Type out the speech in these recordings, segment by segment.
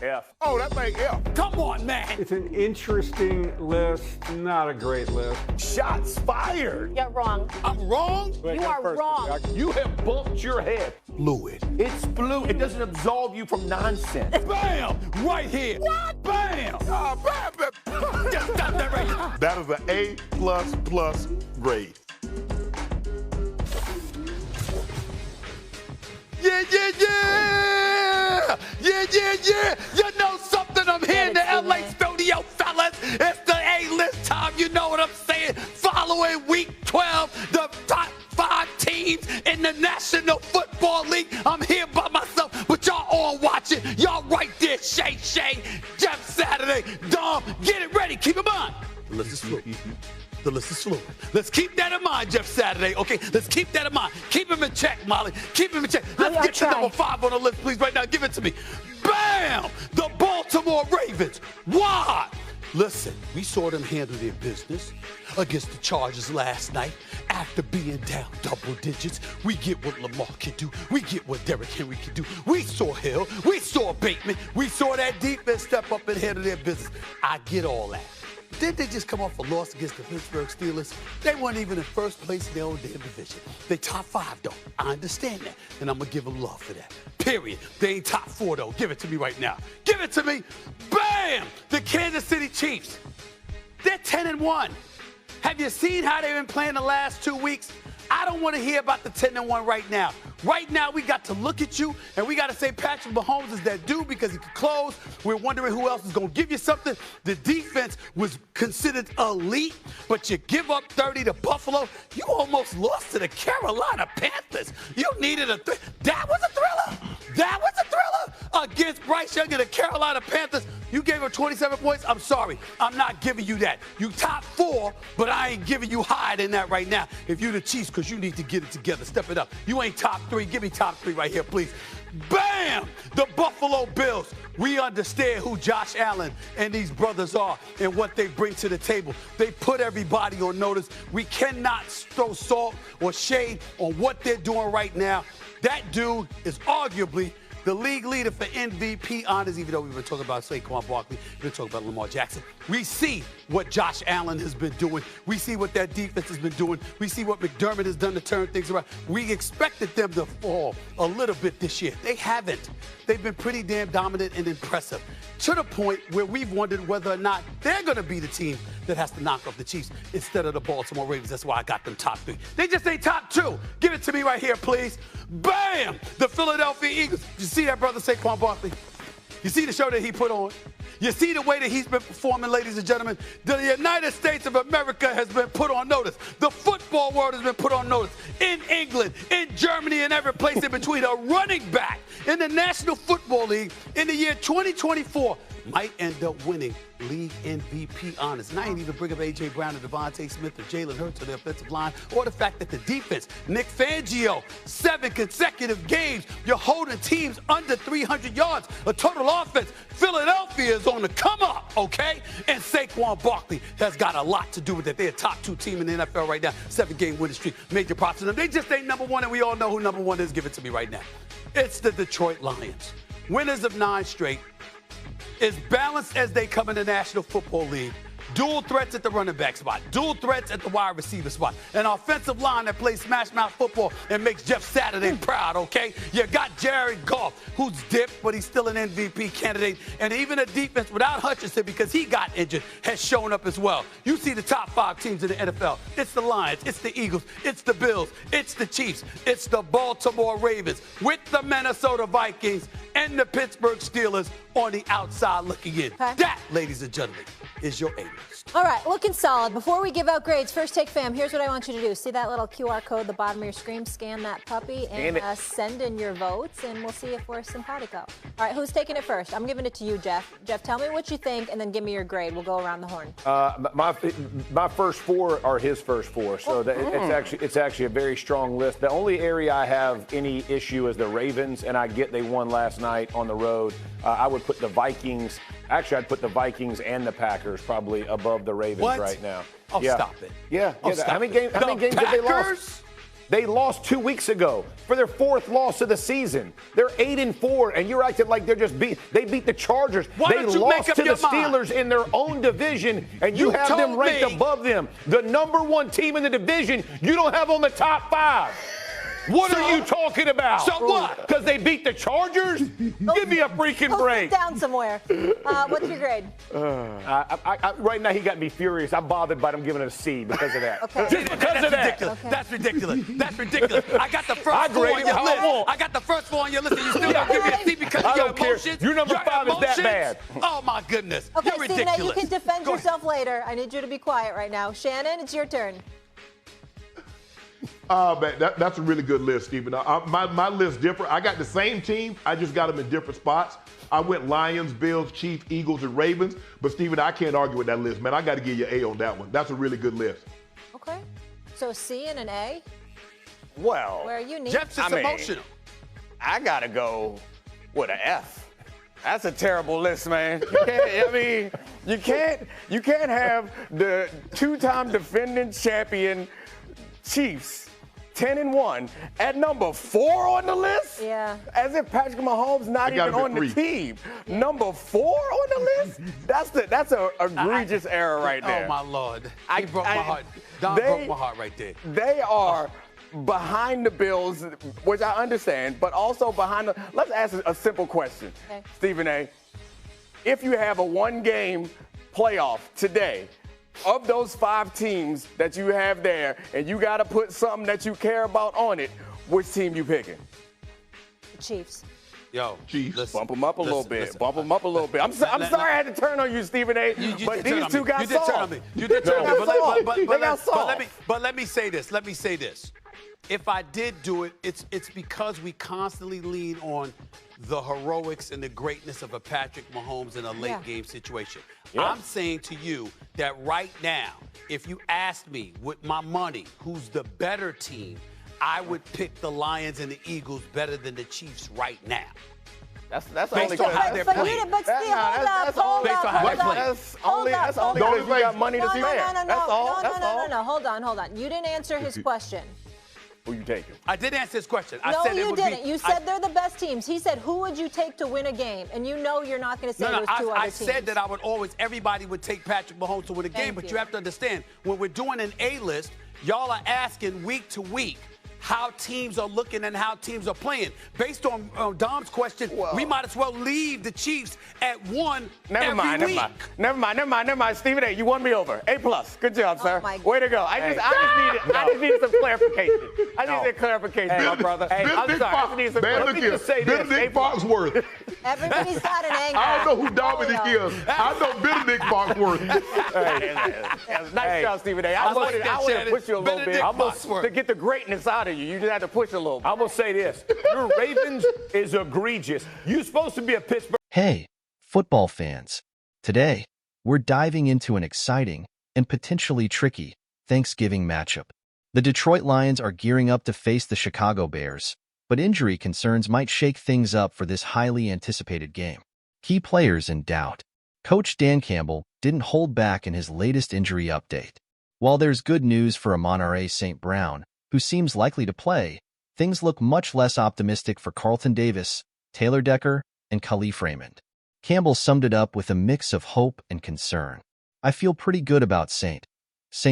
F. Oh, that thing F. Come on, man. It's an interesting list, not a great list. Shots fired. You're wrong. I'm wrong? You are wrong. You have bumped your head. Fluid. It's blue. It doesn't absolve you from nonsense. Bam! Right here. What? Bam! Oh, bam. Just stop that right here. That is an A++ grade. Yeah. You know something? I'm here in the LA studio, fellas. It's the A-list time. You know what I'm saying? Following week 12, the top 5 teams in the National Football League. I'm here by myself, but y'all all watching. Y'all right there, Shay, Jeff Saturday, Dom. Get it ready. Keep in mind. The list is fluid. The list is fluid. Let's keep that in mind, Jeff Saturday, okay? Let's keep that in mind. Keep him in check, Molly. Keep him in check. Let's get to number 5 on the list, please, right now. Give it to me. Bam! The Baltimore Ravens. Why? Listen, we saw them handle their business against the Chargers last night. After being down double digits, we get what Lamar can do. We get what Derrick Henry can do. We saw Hill. We saw Bateman. We saw that defense step up and handle their business. I get all that. Did they just come off a loss against the Pittsburgh Steelers? They weren't even in first place in their own damn division. They top 5, though. I understand that, and I'm going to give them love for that. Period. They ain't top 4, though. Give it to me right now. Give it to me. Bam! The Kansas City Chiefs. They're 10-1. Have you seen how they've been playing the last 2 weeks? I don't want to hear about the 10-1 right now. Right now, we got to look at you, and we got to say Patrick Mahomes is that dude because he could close. We're wondering who else is going to give you something. The defense was considered elite, but you give up 30 to Buffalo. You almost lost to the Carolina Panthers. You needed a that was a thriller. That was a thriller against Bryce Young and the Carolina Panthers. You gave her 27 points. I'm sorry. I'm not giving you that. You top 4, but I ain't giving you higher than that right now. If you're the Chiefs, because you need to get it together. Step it up. You ain't top 3. Give me top 3 right here, please. Bam! The Buffalo Bills. We understand who Josh Allen and these brothers are and what they bring to the table. They put everybody on notice. We cannot throw salt or shade on what they're doing right now. That dude is arguably the league leader for MVP honors, even though we've been talking about Saquon Barkley, we've been talking about Lamar Jackson. We see what Josh Allen has been doing. We see what that defense has been doing. We see what McDermott has done to turn things around. We expected them to fall a little bit this year. They haven't. They've been pretty damn dominant and impressive, to the point where we've wondered whether or not they're going to be the team that has to knock off the Chiefs instead of the Baltimore Ravens. That's why I got them top 3. They just ain't top 2. Give it to me right here, please. Bam! The Philadelphia Eagles. You see that, brother Saquon Barkley? You see the show that he put on? You see the way that he's been performing, ladies and gentlemen? The United States of America has been put on notice. The football world has been put on notice. In England, in Germany, and every place in between, a running back in the National Football League in the year 2024 might end up winning league MVP honors. And I ain't even bring up A.J. Brown or Devontae Smith or Jalen Hurts to the offensive line, or the fact that the defense, Nick Fangio, 7 consecutive games, you're holding teams under 300 yards, a total offense. Philadelphia is on the come up, okay? And Saquon Barkley has got a lot to do with it. They're a top 2 team in the NFL right now, 7-game winning streak. Major props to them. They just ain't number 1, and we all know who number 1 is. Give it to me right now. It's the Detroit Lions. Winners of 9 straight. As balanced as they come in the National Football League. Dual threats at the running back spot. Dual threats at the wide receiver spot. An offensive line that plays smash mouth football and makes Jeff Saturday proud, okay? You got Jared Goff, who's dipped, but he's still an MVP candidate. And even a defense without Hutchinson, because he got injured, has shown up as well. You see the top 5 teams in the NFL. It's the Lions, it's the Eagles, it's the Bills, it's the Chiefs, it's the Baltimore Ravens, with the Minnesota Vikings and the Pittsburgh Steelers on the outside looking in. Okay. That, ladies and gentlemen, is your A-list. All right, looking solid. Before we give out grades, First Take fam, here's what I want you to do. See that little QR code at the bottom of your screen? Scan that puppy and send in your votes, and we'll see if we're simpatico. All right, who's taking it first? I'm giving it to you, Jeff. Jeff, tell me what you think, and then give me your grade. We'll go around the horn. My first 4 are his first 4, so it's actually a very strong list. The only area I have any issue is the Ravens, and I get they won last night on the road. I would put the Vikings. Actually, I'd put the Vikings and the Packers probably above the Ravens right now. Oh, stop it. Yeah. Oh, stop how many games have they lost? They lost 2 weeks ago for their 4th loss of the season. They're 8-4, and you're acting like they beat the Chargers. Why they don't you lost make up to the your mind? Steelers in their own division, and you have them told ranked me. above them. The number 1 team in the division, you don't have on the top 5. What are you talking about? So what? Because they beat the Chargers? Give me a freaking Go break. sit down somewhere. What's your grade? Right now, he got me furious. I'm bothered by them giving it a C because of that. Okay. Just because That's of that. ridiculous. Okay. That's ridiculous. That's ridiculous. I got the I first 4 grade on it your how I want. list. I got the first 4 on your list, and you still don't give me a C because I of your don't care. emotions. Your number 5 is that emotions? bad. Oh my goodness. Okay, You're Stephen A., ridiculous. you can defend Go ahead. yourself later. I need you to be quiet right now. Shannon, it's your turn. Man, that's a really good list, Stephen. My list different. I got the same team. I just got them in different spots. I went Lions, Bills, Chiefs, Eagles, and Ravens. But, Stephen, I can't argue with that list, man. I got to give you an A on that one. That's a really good list. Okay. So a C and an A. Well, Where are you, Nick? Jeff's just I mean, emotional. I gotta go with an F. That's a terrible list, man. You can't have the 2-time defending champion Chiefs 10-1 at number 4 on the list. Yeah. As if Patrick Mahomes not I got even him at on the 3. team. Number 4 on the list. That's a egregious error right there. Oh my Lord. I- He broke my I- heart. Don they- broke my heart right there. They are behind the Bills, which I understand, but also behind the. Let's ask a simple question, Okay. Stephen A. If you have a 1-game playoff today, of those 5 teams that you have there, and you got to put something that you care about on it, which team you picking? The Chiefs. Yo, Chiefs. listen, Bump them up a little listen, bit. listen. Bump them up a little bit. I'm sorry I had to turn on you, Stephen A. You but did turn these on 2 me. got You did turn on soft. me. You did turn on me. They got soft. They got soft. But let me say this. Let me say this. If I did do it, it's because we constantly lean on the heroics and the greatness of a Patrick Mahomes in a late game situation. I'm saying to you that right now, if you asked me with my money who's the better team, I would pick the Lions and the Eagles better than the Chiefs right now. That's Based only on how they're But playing. you- but That- Steve, nah, hold that's up, hold based up, on how hold they play. up. That's Hold only up, because hold you up. got money to No, spare. no, That's all. That's all. no. Hold on. You didn't answer his question. Who you taking? I did answer his question. I No, said it you would didn't. be. You said they're the best teams. He said, who would you take to win a game? And you know you're not going to say No, those 2 other I teams. said that I would always, everybody would take Patrick Mahomes to win a game, Thank but you. you have to understand, when we're doing an A-list, y'all are asking week to week how teams are looking and how teams are playing. Based on Dom's question, we might as well leave the Chiefs at 1 Never mind. Never mind. Stephen A., you won me over. A+. Good job, sir. my Way to go. I just needed some clarification. I needed clarification, my brother. Hey, I'm Nick sorry. I just need some Man, look clarification. here. Just say this. Benedict Foxworth. Everybody's got an angle. I don't know who Dominic is. I know Benedict Foxworth. Nice job, Stephen A. I like wanted that, to Shannon. push you a little bit. Benedict Almost Foxworth. to get the greatness out of you. You just had to push a little bit. I'm going to say this. Your Ravens is egregious. You're supposed to be a Pittsburgh. Hey, football fans. Today, we're diving into an exciting and potentially tricky Thanksgiving matchup. The Detroit Lions are gearing up to face the Chicago Bears, but injury concerns might shake things up for this highly anticipated game. Key players in doubt. Coach Dan Campbell didn't hold back in his latest injury update. While there's good news for Amon-Ra St. Brown, who seems likely to play, things look much less optimistic for Carlton Davis, Taylor Decker, and Khalif Raymond. Campbell summed it up with a mix of hope and concern. I feel pretty good about St.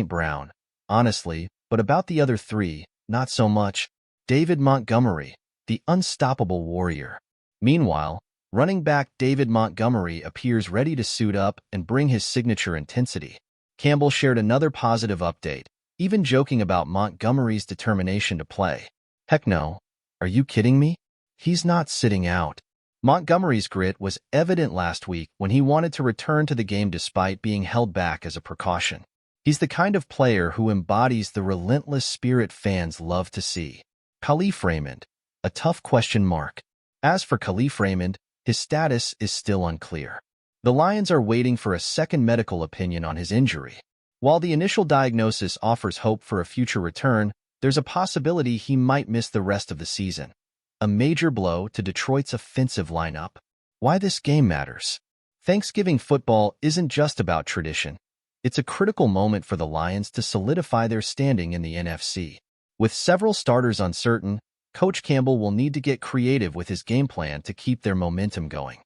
Brown, honestly, but about the other 3, not so much. David Montgomery, the unstoppable warrior. Meanwhile, running back David Montgomery appears ready to suit up and bring his signature intensity. Campbell shared another positive update, even joking about Montgomery's determination to play. Heck no. Are you kidding me? He's not sitting out. Montgomery's grit was evident last week when he wanted to return to the game despite being held back as a precaution. He's the kind of player who embodies the relentless spirit fans love to see. Khalif Raymond, a tough question mark. As for Khalif Raymond, his status is still unclear. The Lions are waiting for a second medical opinion on his injury. While the initial diagnosis offers hope for a future return, there's a possibility he might miss the rest of the season. A major blow to Detroit's offensive lineup. Why this game matters. Thanksgiving football isn't just about tradition. It's a critical moment for the Lions to solidify their standing in the NFC. With several starters uncertain, Coach Campbell will need to get creative with his game plan to keep their momentum going.